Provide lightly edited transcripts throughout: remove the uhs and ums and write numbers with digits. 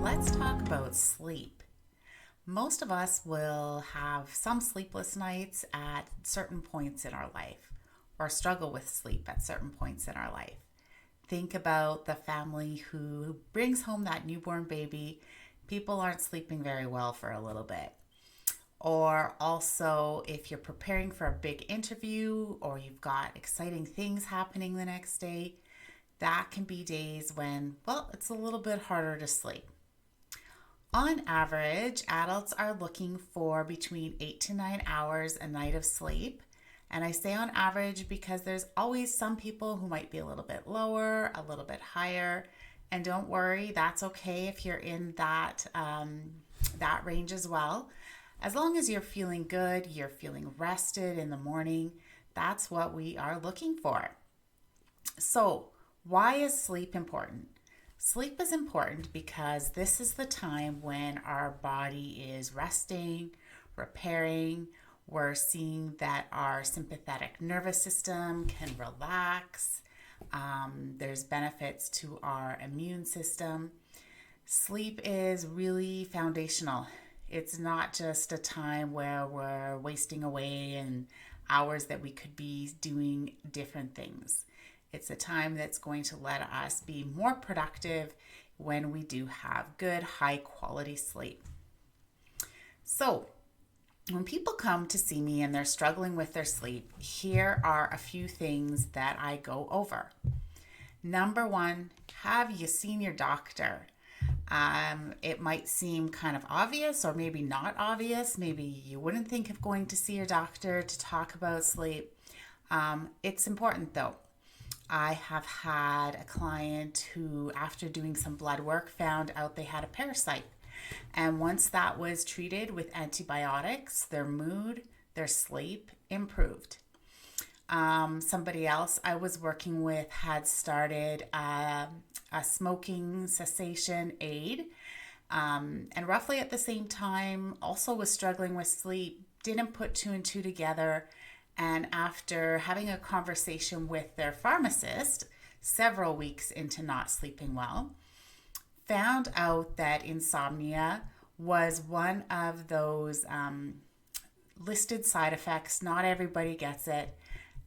Let's talk about sleep. Most of us will have some sleepless nights at certain points in our life or struggle with sleep at certain points in our life. Think about the family who brings home that newborn baby. People aren't sleeping very well for a little bit. Or also, if you're preparing for a big interview or you've got exciting things happening the next day, that can be days when, well, it's a little bit harder to sleep. On average, adults are looking for between 8 to 9 hours a night of sleep. And I say on average because there's always some people who might be a little bit lower, a little bit higher. And don't worry, that's okay if you're in that range as well. As long as you're feeling good, you're feeling rested in the morning, that's what we are looking for. So, why is sleep important? Sleep is important because this is the time when our body is resting, repairing. We're seeing that our sympathetic nervous system can relax. There's benefits to our immune system. Sleep is really foundational. It's not just a time where we're wasting away and hours that we could be doing different things. It's a time that's going to let us be more productive when we do have good, high quality sleep. So, when people come to see me and they're struggling with their sleep, here are a few things that I go over. Number one, have you seen your doctor? It might seem kind of obvious or maybe not obvious. Maybe you wouldn't think of going to see your doctor to talk about sleep. It's important though. I have had a client who, after doing some blood work, found out they had a parasite. And once that was treated with antibiotics, their mood, their sleep improved. Somebody else I was working with had started a smoking cessation aid, and roughly at the same time also was struggling with sleep, didn't put two and two together, and after having a conversation with their pharmacist several weeks into not sleeping well, found out that insomnia was one of those listed side effects. Not everybody gets it.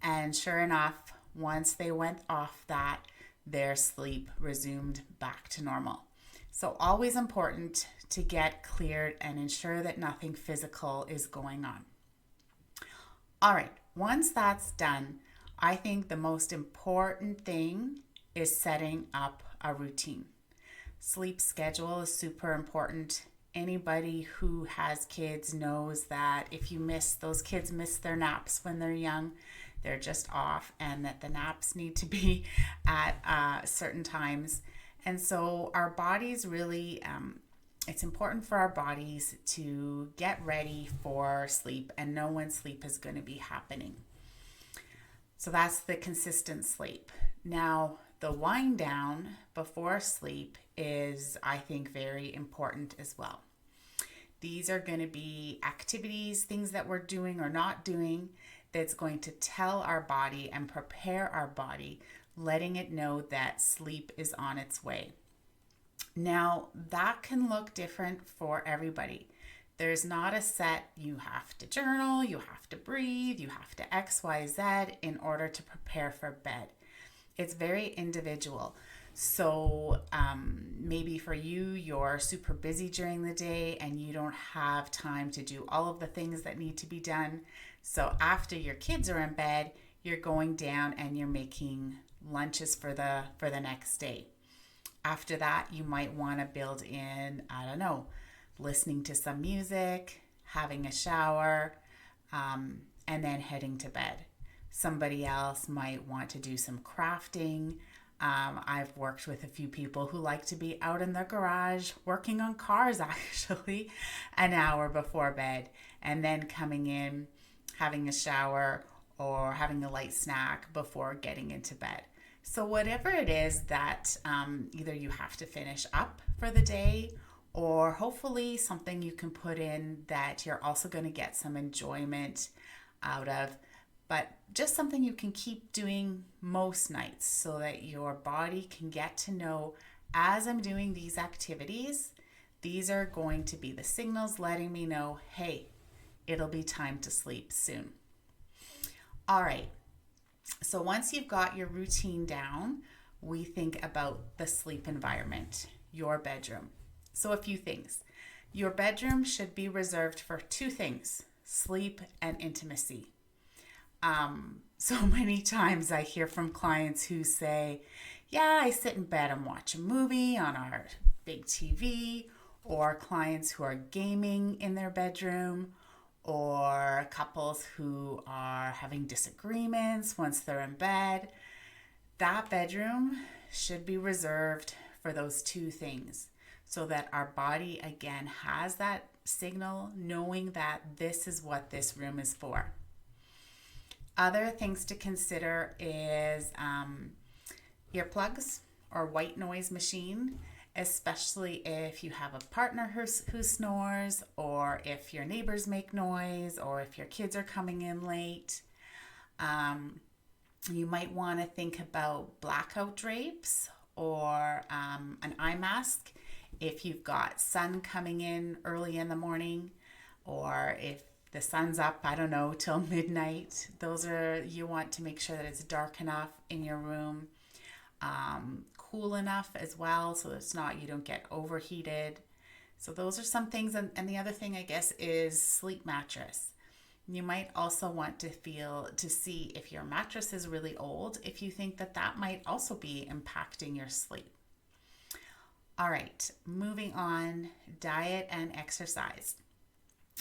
And sure enough, once they went off that, their sleep resumed back to normal. So always important to get cleared and ensure that nothing physical is going on. All right, once that's done, I think the most important thing is setting up a routine. Sleep schedule is super important. Anybody who has kids knows that if you miss, those kids miss their naps when they're young, they're just off, and that the naps need to be at certain times. And so our bodies really, it's important for our bodies to get ready for sleep and know when sleep is going to be happening. So that's the consistent sleep. Now, the wind down before sleep is, I think, very important as well. These are going to be activities, things that we're doing or not doing that's going to tell our body and prepare our body, letting it know that sleep is on its way. Now, that can look different for everybody. There's not a set, you have to journal, you have to breathe, you have to X, Y, Z in order to prepare for bed. It's very individual. So maybe for you, you're super busy during the day and you don't have time to do all of the things that need to be done. So after your kids are in bed, you're going down and you're making lunches for the next day. After that, you might want to build in, I don't know, listening to some music, having a shower, and then heading to bed. Somebody else might want to do some crafting. I've worked with a few people who like to be out in their garage working on cars actually an hour before bed, and then coming in, having a shower or having a light snack before getting into bed. So whatever it is that either you have to finish up for the day, or hopefully something you can put in that you're also going to get some enjoyment out of, but just something you can keep doing most nights so that your body can get to know, as I'm doing these activities, These are going to be the signals letting me know, hey, it'll be time to sleep soon. All right. So once you've got your routine down, we think about the sleep environment, your bedroom. So a few things. Your bedroom should be reserved for two things: sleep and intimacy. So many times I hear from clients who say, yeah, I sit in bed and watch a movie on our big TV, or clients who are gaming in their bedroom, or couples who are having disagreements once they're in bed. That bedroom should be reserved for those two things so that our body again has that signal knowing that this is what this room is for. Other things to consider is earplugs or white noise machine, especially if you have a partner who snores, or if your neighbors make noise, or if your kids are coming in late. You might want to think about blackout drapes or an eye mask if you've got sun coming in early in the morning, or if the sun's up, I don't know, till midnight. You want to make sure that it's dark enough in your room, cool enough as well, so you don't get overheated. So those are some things. And the other thing, I guess, is sleep mattress. You might also want to see if your mattress is really old, if you think that might also be impacting your sleep. All right, moving on, diet and exercise.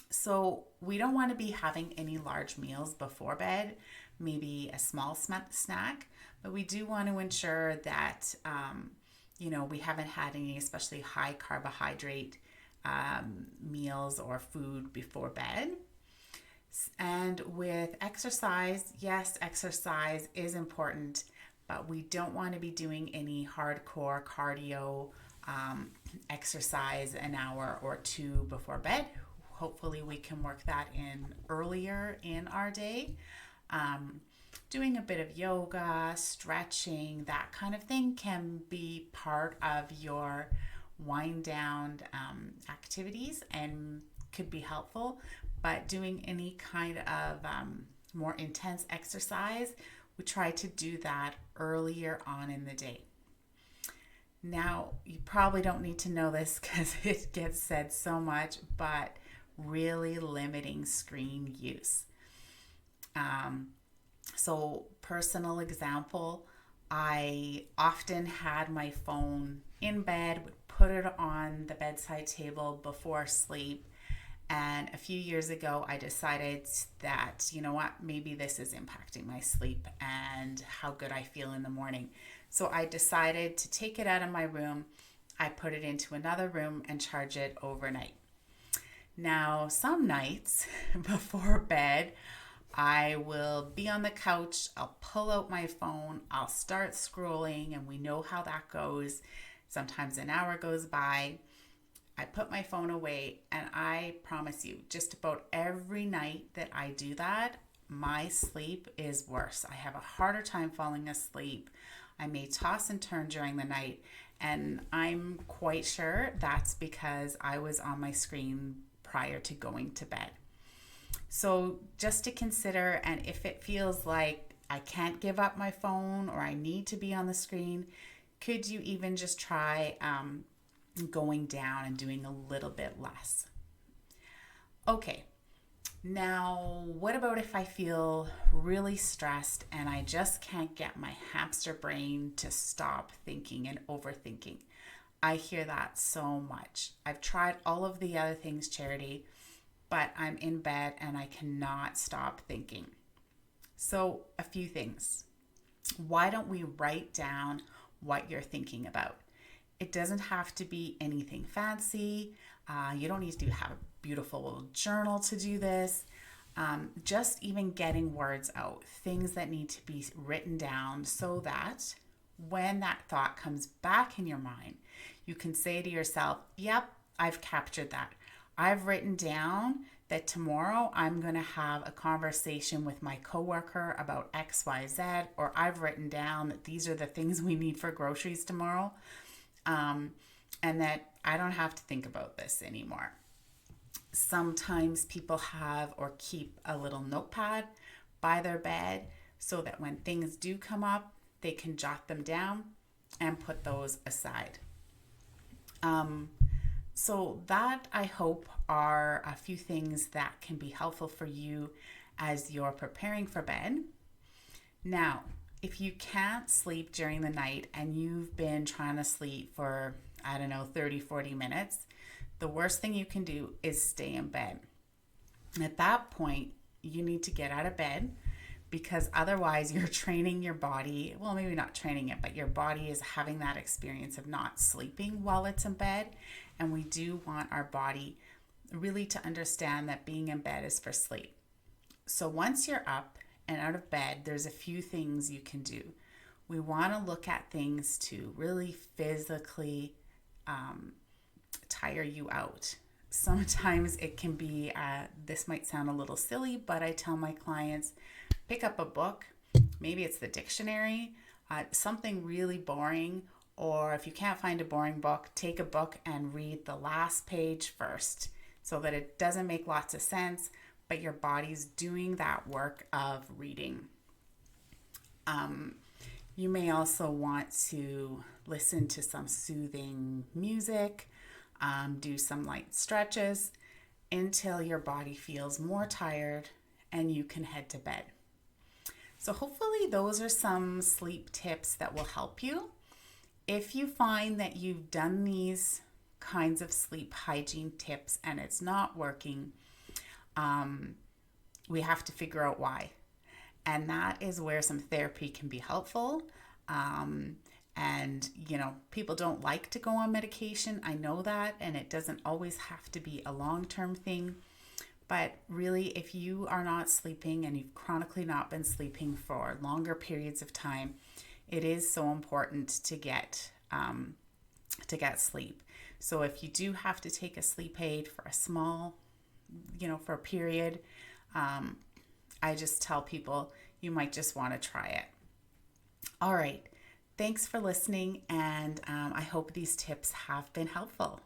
So we don't want to be having any large meals before bed, maybe a small snack, but we do want to ensure that, we haven't had any especially high carbohydrate meals or food before bed. And with exercise, yes, exercise is important, but we don't want to be doing any hardcore cardio exercise an hour or two before bed. Hopefully we can work that in earlier in our day. Doing a bit of yoga, stretching, that kind of thing can be part of your wind down activities and could be helpful. But doing any kind of more intense exercise, we try to do that earlier on in the day. Now, you probably don't need to know this because it gets said so much, but really limiting screen use. So personal example, I often had my phone in bed, would put it on the bedside table before sleep. And a few years ago, I decided that, maybe this is impacting my sleep and how good I feel in the morning. So I decided to take it out of my room. I put it into another room and charge it overnight. Now, some nights before bed, I will be on the couch, I'll pull out my phone, I'll start scrolling, and we know how that goes. Sometimes an hour goes by. I put my phone away, and I promise you, just about every night that I do that, my sleep is worse. I have a harder time falling asleep. I may toss and turn during the night, and I'm quite sure that's because I was on my screen prior to going to bed. So just to consider, and if it feels like I can't give up my phone or I need to be on the screen, could you even just try going down and doing a little bit less? Okay, now what about if I feel really stressed and I just can't get my hamster brain to stop thinking and overthinking? I hear that so much. I've tried all of the other things, Charity, but I'm in bed and I cannot stop thinking. So a few things. Why don't we write down what you're thinking about? It doesn't have to be anything fancy. You don't need to have a beautiful journal to do this. Just even getting words out, things that need to be written down so that when that thought comes back in your mind, you can say to yourself, yep, I've captured that. I've written down that tomorrow I'm going to have a conversation with my coworker about XYZ, or I've written down that these are the things we need for groceries tomorrow. and that I don't have to think about this anymore. Sometimes people have or keep a little notepad by their bed so that when things do come up, they can jot them down and put those aside. Um, so, that I hope are a few things that can be helpful for you as you're preparing for bed. Now, if you can't sleep during the night and you've been trying to sleep for, I don't know, 30, 40 minutes, the worst thing you can do is stay in bed. At that point, you need to get out of bed because otherwise you're training your body. Well, maybe not training it, but your body is having that experience of not sleeping while it's in bed. And we do want our body really to understand that being in bed is for sleep. So once you're up and out of bed, there's a few things you can do. We want to look at things to really physically tire you out. Sometimes it can be, this might sound a little silly, but I tell my clients, pick up a book. Maybe it's the dictionary, something really boring, or if you can't find a boring book, take a book and read the last page first so that it doesn't make lots of sense, but your body's doing that work of reading. You may also want to listen to some soothing music, do some light stretches until your body feels more tired and you can head to bed. So hopefully those are some sleep tips that will help you. If you find that you've done these kinds of sleep hygiene tips and it's not working, we have to figure out why. And that is where some therapy can be helpful. And, people don't like to go on medication. I know that, and it doesn't always have to be a long-term thing. But really, if you are not sleeping and you've chronically not been sleeping for longer periods of time, it is so important to get sleep. So if you do have to take a sleep aid for a small, for a period, I just tell people you might just want to try it. All right. Thanks for listening, and I hope these tips have been helpful.